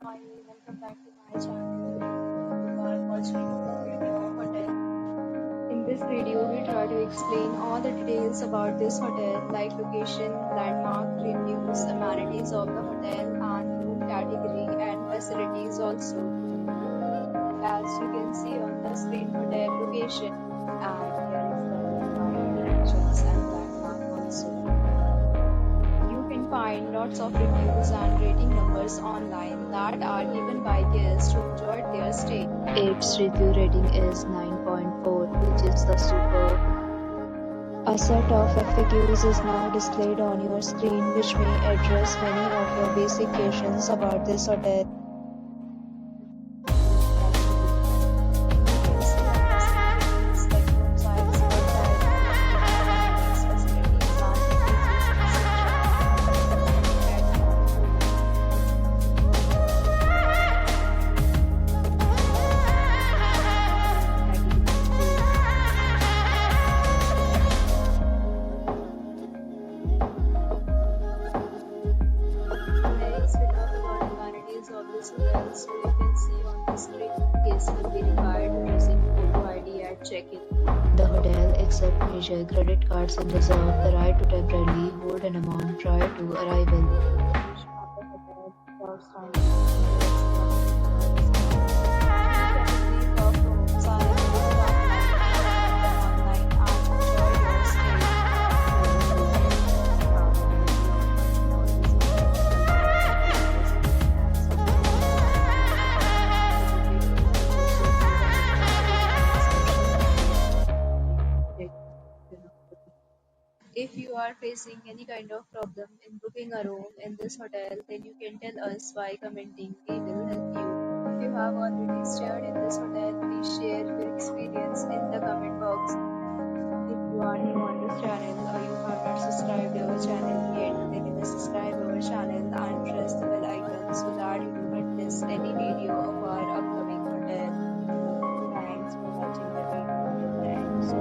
Hi, welcome back to my channel. You are watching the video hotel. In this video, we try to explain all the details about this hotel, like location, landmark, reviews, amenities of the hotel, and room category and facilities also. As you can see on the screen, hotel location, and here is the nearby attractions and landmark also. You can find lots of reviews and rating numbers online that are given by guests who enjoyed their stay. Its review rating is 9.4, which is the superb. A set of FAQs is now displayed on your screen, which may address many of your basic questions about this hotel. Of this hotel, so you can see on the screen, guests will be required to present photo ID at check-in. The hotel accepts major credit cards and reserves the right to temporarily hold an amount prior to arrival. If you are facing any kind of problem in booking a room in this hotel, then you can tell us by commenting. We will help you. If you have already stayed in this hotel, please share your experience in the comment box. If you are new on this channel or you have not subscribed our channel yet, then you must subscribe our channel and press the bell icon so that you do not miss any video of our upcoming hotel. Thanks for watching the video till the end. So